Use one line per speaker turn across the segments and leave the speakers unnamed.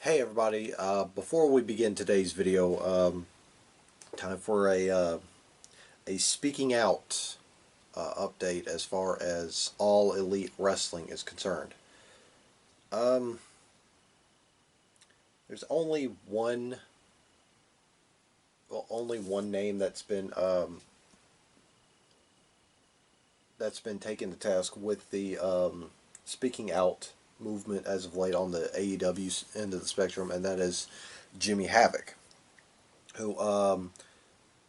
Hey everybody, before we begin today's video, time for a speaking out update as far as All Elite Wrestling is concerned. Um, there's only one name that's been taken to task with the speaking out movement as of late on the AEW's end of the spectrum, and that is Jimmy Havoc, who a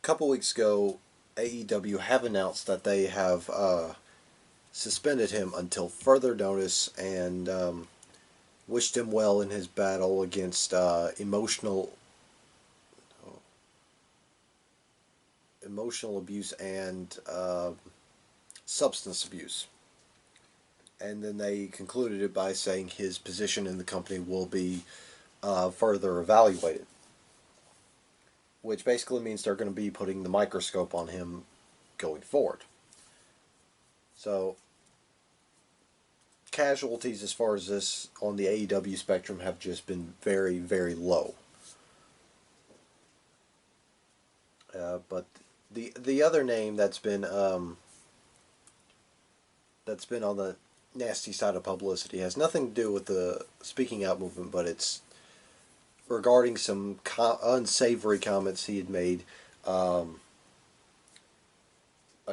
couple weeks ago, AEW have announced that they have suspended him until further notice and wished him well in his battle against emotional abuse and substance abuse. And then they concluded it by saying his position in the company will be further evaluated, which basically means they're going to be putting the microscope on him going forward. So casualties as far as this on the AEW spectrum have just been very, very low. But the other name that's been on the nasty side of publicity has nothing to do with the speaking out movement, but it's regarding some unsavory comments he had made a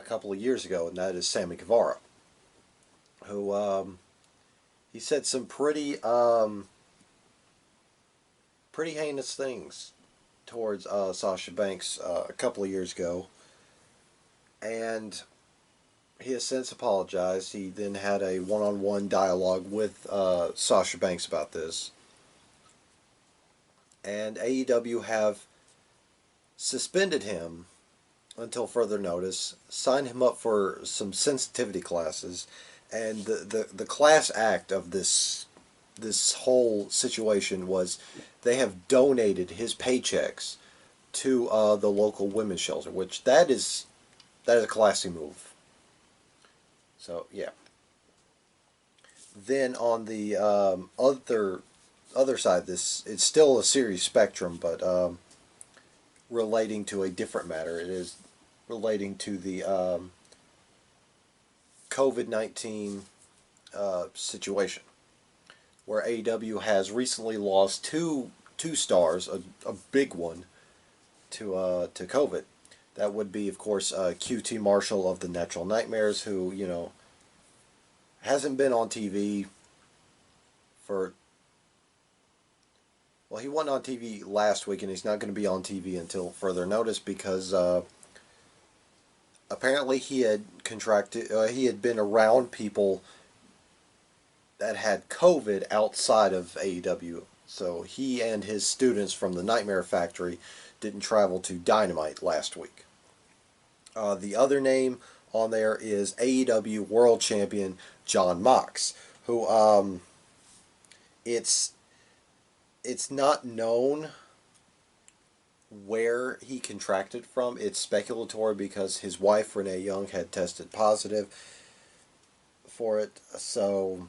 couple of years ago, and that is Sammy Guevara, who he said some pretty heinous things towards Sasha Banks a couple of years ago, and he has since apologized. He then had a one-on-one dialogue with Sasha Banks about this, and AEW have suspended him until further notice, signed him up for some sensitivity classes, and the class act of this whole situation was they have donated his paychecks to the local women's shelter, which that is a classy move. So yeah. Then on the other side, this it's still a serious spectrum, but relating to a different matter. It is relating to the COVID-19 situation, where AEW has recently lost two stars, a big one to COVID. That would be, of course, QT Marshall of the Natural Nightmares, who hasn't been on TV for, well, he wasn't on TV last week, and he's not going to be on TV until further notice because apparently he had been around people that had COVID outside of AEW. So he and his students from the Nightmare Factory didn't travel to Dynamite last week. The other name on there is AEW World Champion John Mox, who it's not known where he contracted from. It's speculatory because his wife Renee Young had tested positive for it, so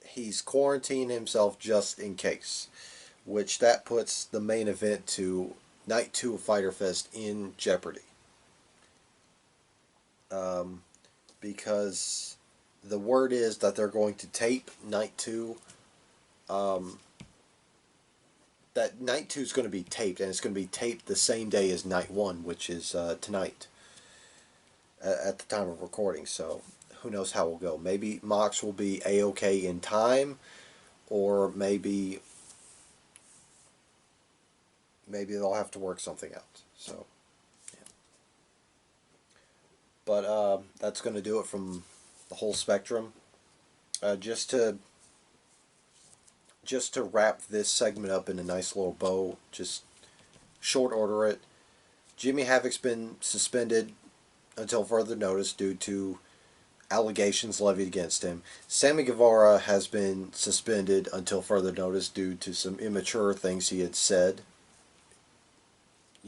he's quarantining himself just in case, which that puts the main event to Night 2 of Fyter Fest in jeopardy. Because the word is that they're going to tape Night 2. That Night 2 is going to be taped, and it's going to be taped the same day as Night 1, which is tonight at the time of recording. So who knows how it will go. Maybe Mox will be A-OK in time, or maybe they'll have to work something out. So, yeah. But that's going to do it from the whole spectrum. Just to wrap this segment up in a nice little bow, just short order it. Jimmy Havoc's been suspended until further notice due to allegations levied against him. Sammy Guevara has been suspended until further notice due to some immature things he had said,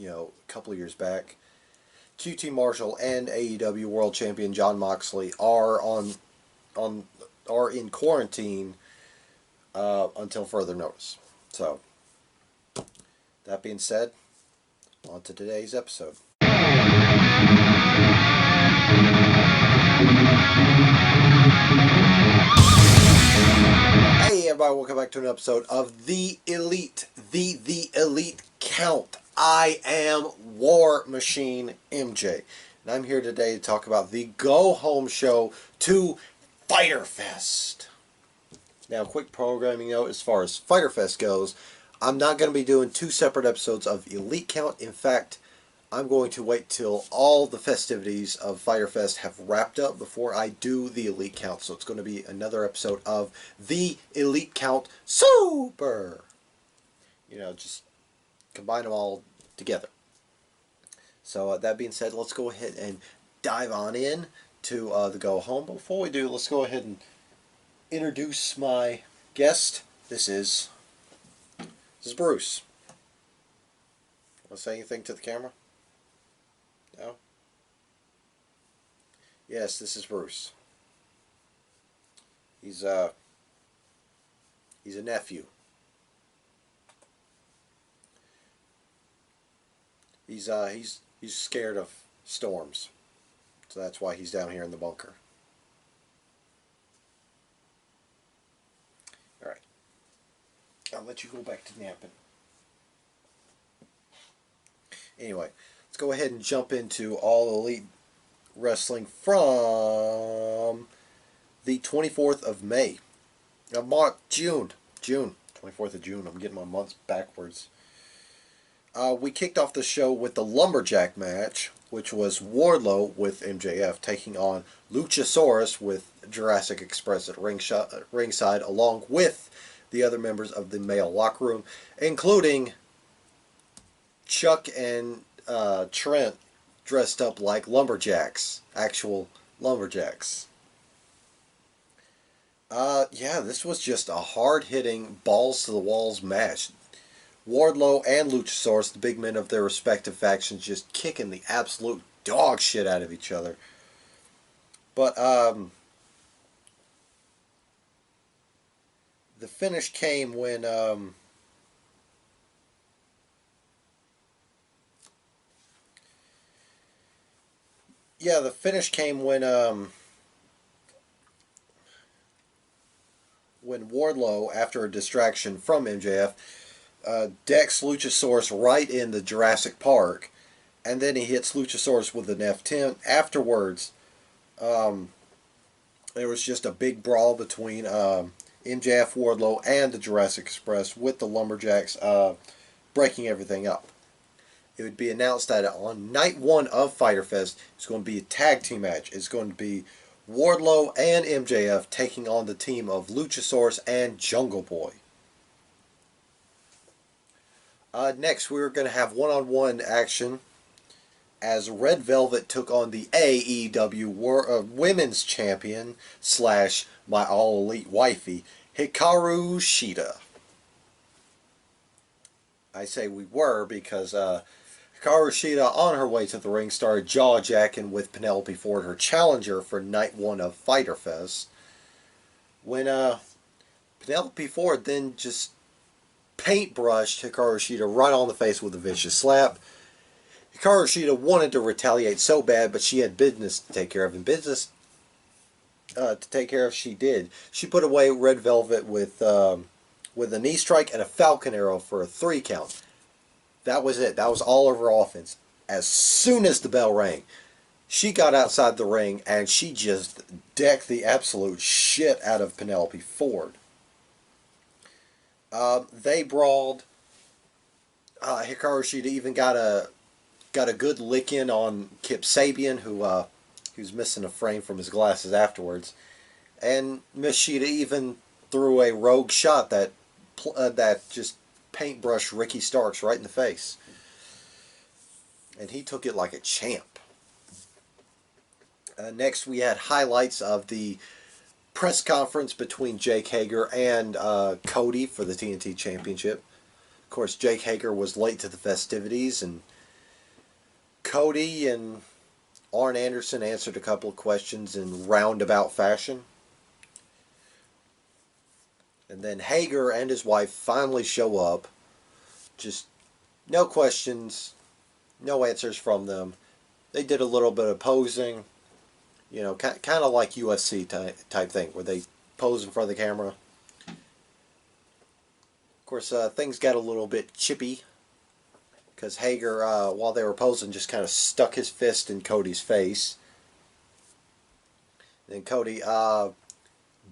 a couple of years back. QT Marshall and AEW World Champion Jon Moxley are in quarantine until further notice. So, that being said, on to today's episode. Hey everybody, welcome back to an episode of The Elite, the Elite Count. I am War Machine MJ, and I'm here today to talk about the go-home show to Fyter Fest. Now, quick programming note as far as Fyter Fest goes, I'm not going to be doing two separate episodes of Elite Count. In fact, I'm going to wait till all the festivities of Fyter Fest have wrapped up before I do the Elite Count. So it's going to be another episode of the Elite Count Super. Just combine them all together. So that being said, let's go ahead and dive on in to the go home. But before we do, let's go ahead and introduce my guest. This is Bruce. Want to say anything to the camera? No? Yes, this is Bruce. He's a nephew. He's scared of storms. So that's why he's down here in the bunker. Alright. I'll let you go back to napping. Anyway, let's go ahead and jump into All Elite Wrestling from the 24th of May. June. 24th of June. I'm getting my months backwards. We kicked off the show with the Lumberjack match, which was Wardlow with MJF taking on Luchasaurus with Jurassic Express at ringside, along with the other members of the male locker room, including Chuck and Trent dressed up like lumberjacks, actual lumberjacks. This was just a hard-hitting, balls-to-the-walls match. Wardlow and Luchasaurus, the big men of their respective factions, just kicking the absolute dog shit out of each other. But, the finish came when, the finish came when Wardlow, after a distraction from MJF, decks Luchasaurus right in the Jurassic Park, and then he hits Luchasaurus with an F10. Afterwards, there was just a big brawl between MJF, Wardlow, and the Jurassic Express, with the Lumberjacks breaking everything up. It would be announced that on night one of Fyter Fest, it's going to be a tag team match. It's going to be Wardlow and MJF taking on the team of Luchasaurus and Jungle Boy. Next, we were going to have one-on-one action as Red Velvet took on the AEW Women's Champion / my all-elite wifey, Hikaru Shida. I say we were because Hikaru Shida, on her way to the ring, started jaw-jacking with Penelope Ford, her challenger for night one of Fyter Fest. When Penelope Ford then just paintbrushed Hikaru Shida right on the face with a vicious slap. Hikaru Shida wanted to retaliate so bad, but she had business to take care of, and business to take care of she did. She put away Red Velvet with a knee strike and a Falcon Arrow for a 3 count. That was it. That was all of her offense. As soon as the bell rang, she got outside the ring and she just decked the absolute shit out of Penelope Ford. They brawled. Hikaru Shida even got a good lick in on Kip Sabian, who was missing a frame from his glasses afterwards, and Miss Shida even threw a rogue shot that just paintbrushed Ricky Starks right in the face, and he took it like a champ. Next, we had highlights of the press conference between Jake Hager and Cody for the TNT Championship. Of course, Jake Hager was late to the festivities, and Cody and Arn Anderson answered a couple of questions in roundabout fashion. And then Hager and his wife finally show up. Just no questions, no answers from them. They did a little bit of posing, kind of like UFC type thing, where they pose in front of the camera. Of course, things got a little bit chippy because Hager, while they were posing, just kind of stuck his fist in Cody's face. Then Cody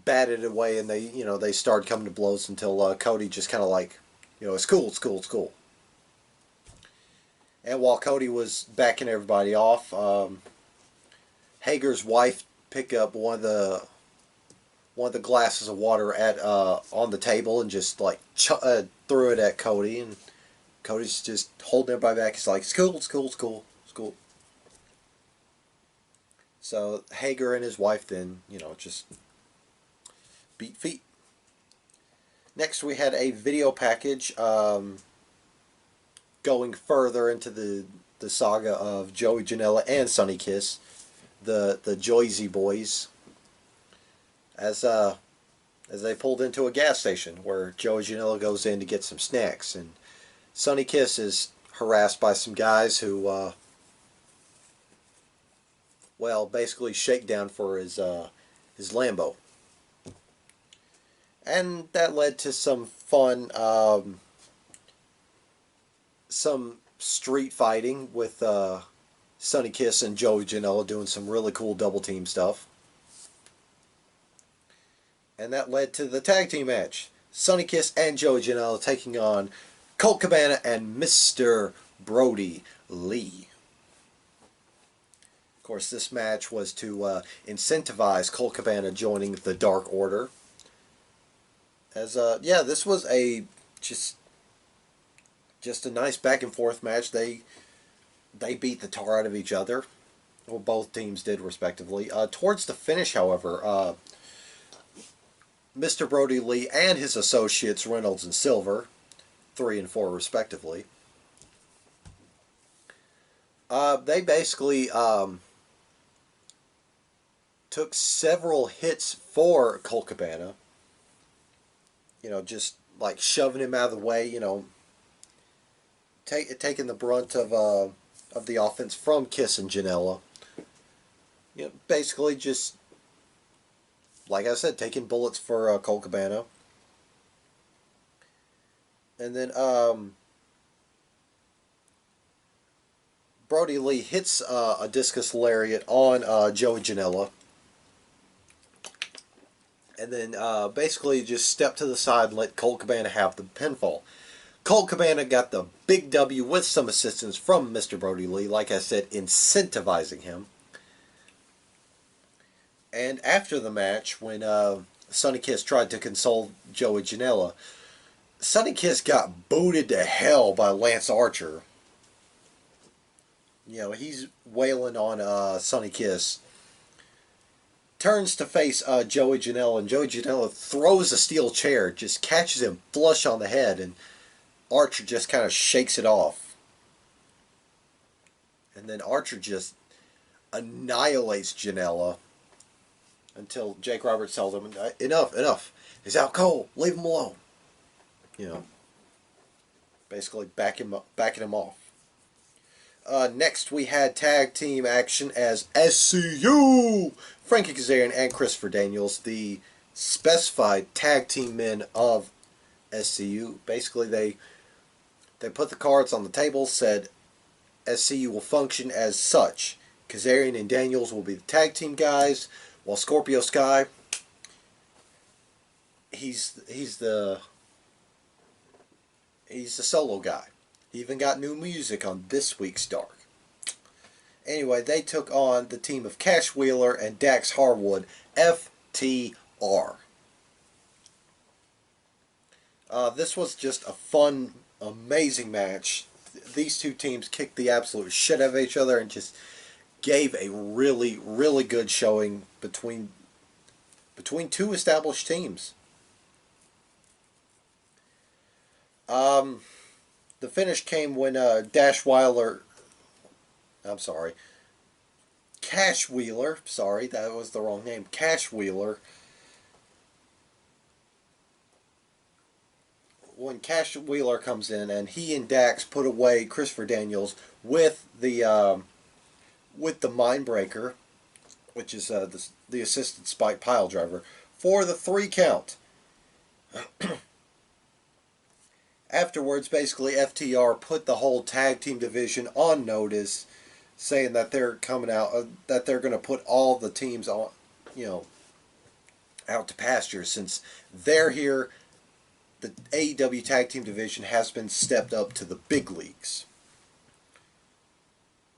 batted it away, and they started coming to blows until Cody just kind of like, it's cool, it's cool, it's cool. And while Cody was backing everybody off, Hager's wife picked up one of the glasses of water at on the table and just like threw it at Cody, and Cody's just holding everybody back. He's like, "It's cool, it's cool, it's cool, it's cool." So Hager and his wife then, just beat feet. Next, we had a video package going further into the saga of Joey Janela and Sonny Kiss, the Joyzy boys, as they pulled into a gas station where Joey Janela goes in to get some snacks, and Sonny Kiss is harassed by some guys who, basically shakedown for his Lambo. And that led to some fun, some street fighting with Sonny Kiss and Joey Janela doing some really cool double team stuff. And that led to the tag team match. Sonny Kiss and Joey Janela taking on Colt Cabana and Mr. Brody Lee. Of course, this match was to incentivize Colt Cabana joining the Dark Order. As this was a just a nice back and forth match. They beat the tar out of each other. Well, both teams did respectively. Towards the finish, however, Mr. Brody Lee and his associates Reynolds and Silver, 3 and 4 respectively, they basically took several hits for Colt Cabana. Just like shoving him out of the way. Taking the brunt of the offense from Kiss and Janela. Basically just, like I said, taking bullets for Colt Cabana. And then Brody Lee hits a discus lariat on Joey Janela. And then basically just step to the side and let Colt Cabana have the pinfall. Colt Cabana got the big W with some assistance from Mr. Brody Lee, like I said, incentivizing him. And after the match, when Sonny Kiss tried to console Joey Janela, Sonny Kiss got booted to hell by Lance Archer. He's wailing on Sonny Kiss. Turns to face Joey Janela, and Joey Janela throws a steel chair, just catches him flush on the head, and Archer just kind of shakes it off. And then Archer just annihilates Janela until Jake Roberts tells him, enough. He's out cold. Leave him alone. Basically backing him off. Next, we had tag team action as SCU, Frankie Kazarian and Christopher Daniels, the specified tag team men of SCU. Basically, they put the cards on the table, said SCU will function as such. Kazarian and Daniels will be the tag team guys, while Scorpio Sky, he's the solo guy. He even got new music on this week's Dark. Anyway, they took on the team of Cash Wheeler and Dax Harwood, FTR. This was just a fun, amazing match. These two teams kicked the absolute shit out of each other and just gave a really, really good showing between two established teams. The finish came when Cash Wheeler, sorry, that was the wrong name. Cash Wheeler when Cash Wheeler comes in, and he and Dax put away Christopher Daniels with the Mindbreaker, which is the assisted spike pile driver, for the 3 count. Afterwards, basically, FTR put the whole tag team division on notice, saying that they're coming out, that they're going to put all the teams on, out to pasture since they're here. The AEW tag team division has been stepped up to the big leagues.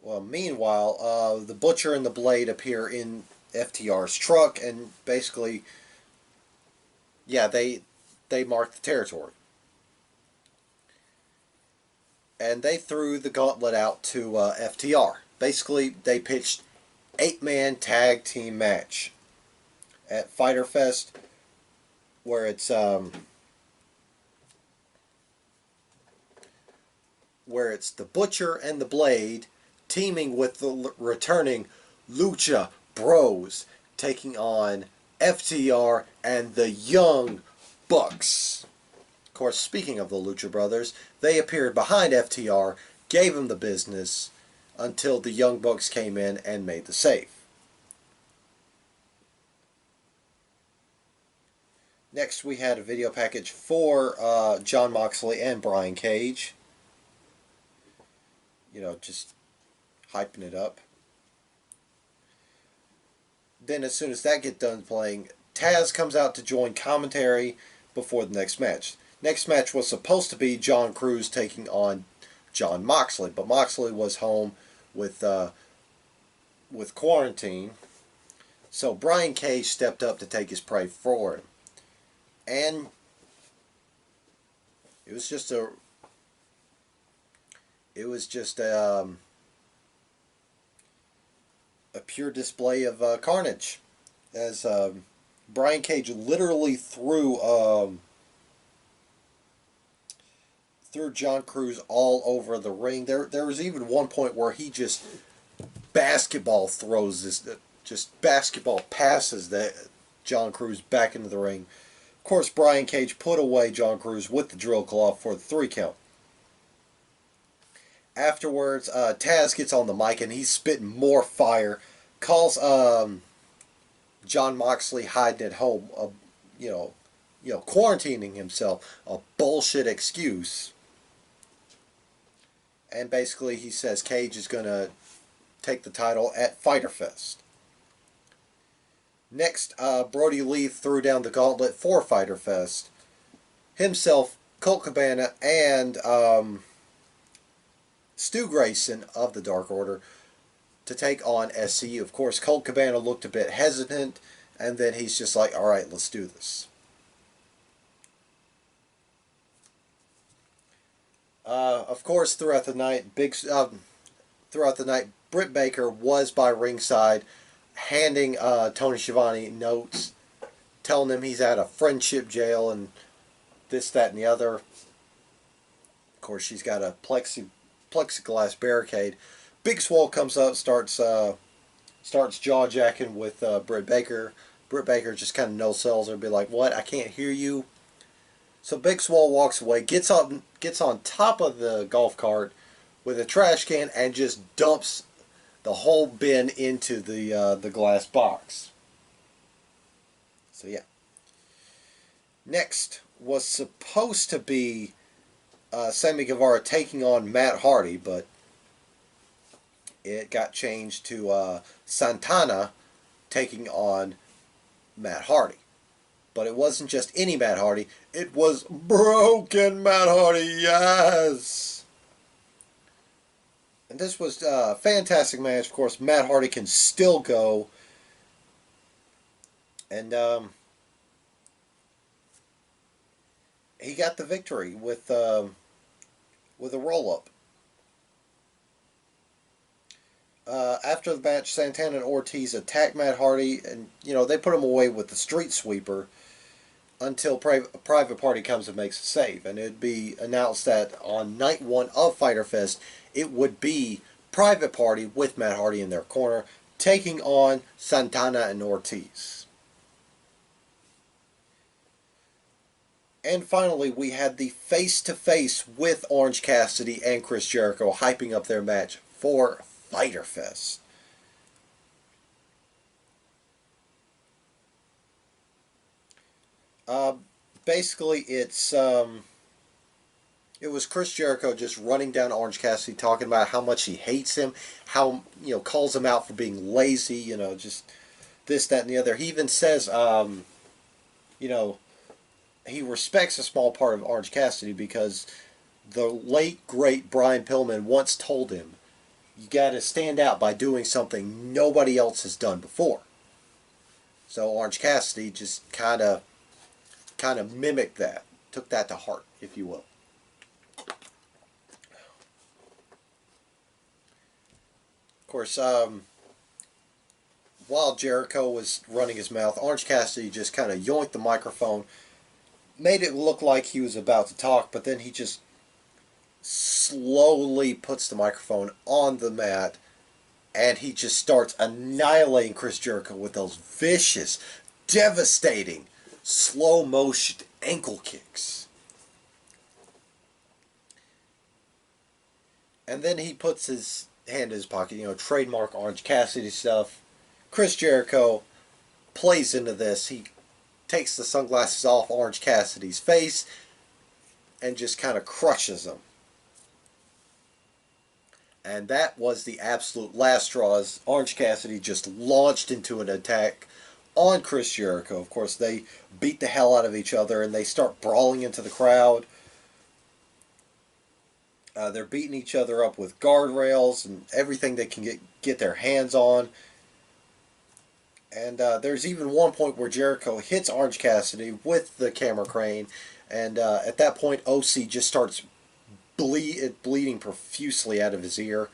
Well, meanwhile, the Butcher and the Blade appear in FTR's truck, and basically, yeah, they mark the territory. And they threw the gauntlet out to FTR. Basically, they pitched 8-man tag team match at Fyter Fest, where it's the Butcher and the Blade teaming with the returning Lucha Bros, taking on FTR and the Young Bucks. Of course, speaking of the Lucha Brothers, they appeared behind FTR, gave him the business, until the Young Bucks came in and made the save. Next, we had a video package for Jon Moxley and Brian Cage. Just hyping it up. Then as soon as that gets done playing, Taz comes out to join commentary before the next match. Next match was supposed to be John Cruz taking on Jon Moxley, but Moxley was home with quarantine, so Brian Cage stepped up to take his prey for him, and it was just a pure display of carnage, as Brian Cage literally threw John Cruz all over the ring. There was even one point where he just basketball passes that John Cruz back into the ring. Of course, Brian Cage put away John Cruz with the drill claw for the 3 count. Afterwards, Taz gets on the mic and he's spitting more fire. Calls Jon Moxley hiding at home, quarantining himself, a bullshit excuse. And basically, he says Cage is going to take the title at Fyter Fest. Next, Brody Lee threw down the gauntlet for Fyter Fest. Himself, Colt Cabana, and Stu Grayson of the Dark Order to take on SCU. Of course, Colt Cabana looked a bit hesitant, and then he's just like, alright, let's do this. Of course, throughout the night, Britt Baker was by ringside, handing Tony Schiavone notes, telling him he's at a friendship jail and this, that, and the other. Of course, she's got a plexiglass barricade. Big Swole comes up, starts jaw-jacking with Britt Baker. Britt Baker just kind of no-sells her, be like, "What? I can't hear you." So Big Swole walks away, gets on top of the golf cart with a trash can, and just dumps the whole bin into the glass box. So yeah. Next was supposed to be Sammy Guevara taking on Matt Hardy, but it got changed to Santana taking on Matt Hardy. But it wasn't just any Matt Hardy. It was broken Matt Hardy, yes! And this was a fantastic match. Of course, Matt Hardy can still go. And he got the victory with a roll-up. After the match, Santana and Ortiz attacked Matt Hardy, and they put him away with the street sweeper until Private Party comes and makes a save. And it'd be announced that on night 1 of Fyter Fest, it would be Private Party with Matt Hardy in their corner, taking on Santana and Ortiz. And finally, we had the face-to-face with Orange Cassidy and Chris Jericho hyping up their match for Fyter Fest. Uh, Basically, it was Chris Jericho just running down Orange Cassidy, talking about how much he hates him, how calls him out for being lazy, just this, that, and the other. He even says, you know, he respects a small part of Orange Cassidy because the late great Brian Pillman once told him, "You got to stand out by doing something nobody else has done before." So Orange Cassidy just kind of mimicked that, took that to heart, if you will. Of course, while Jericho was running his mouth, Orange Cassidy just kind of yoinked the microphone, made it look like he was about to talk, but then he just slowly puts the microphone on the mat and he just starts annihilating Chris Jericho with those vicious, devastating, slow motion ankle kicks. And then he puts his hand in his pocket, trademark Orange Cassidy stuff. Chris Jericho plays into this. He takes the sunglasses off Orange Cassidy's face and just kind of crushes him. And that was the absolute last straw as Orange Cassidy just launched into an attack on Chris Jericho. Of course, they beat the hell out of each other and they start brawling into the crowd. They're beating each other up with guardrails and everything they can get their hands on. And there's even one point where Jericho hits Orange Cassidy with the camera crane. And at that point, OC just starts bleeding profusely out of his ear.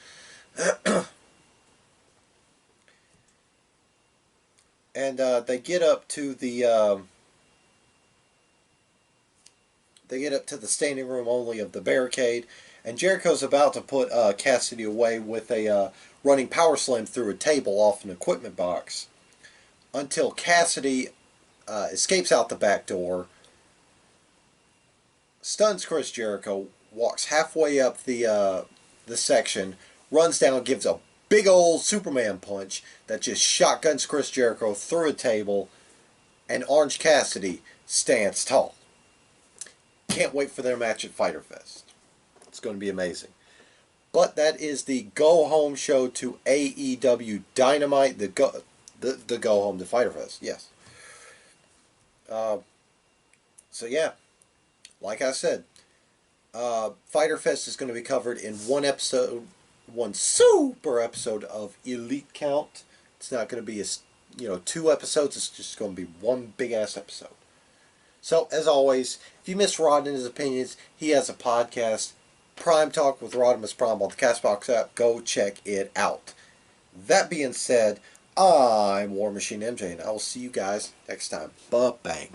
And they get up to the standing room only of the barricade, and Jericho's about to put Cassidy away with a running power slam through a table off an equipment box, until Cassidy escapes out the back door, stuns Chris Jericho, walks halfway up the section, runs down, gives a big old Superman punch that just shotguns Chris Jericho through a table, and Orange Cassidy stands tall. Can't wait for their match at Fyter Fest. It's going to be amazing. But that is the go home show to AEW Dynamite. The go home to Fyter Fest. Yes. So yeah, like I said, Fyter Fest is going to be covered in one episode, one super episode of Elite Count. It's not going to be 2 episodes. It's just going to be one big ass episode. So, as always, if you missed Rod and his opinions, he has a podcast, Prime Talk with Rodimus Prime, on the Castbox app. Go check it out. That being said, I'm War Machine MJ, and I will see you guys next time. Ba-bang.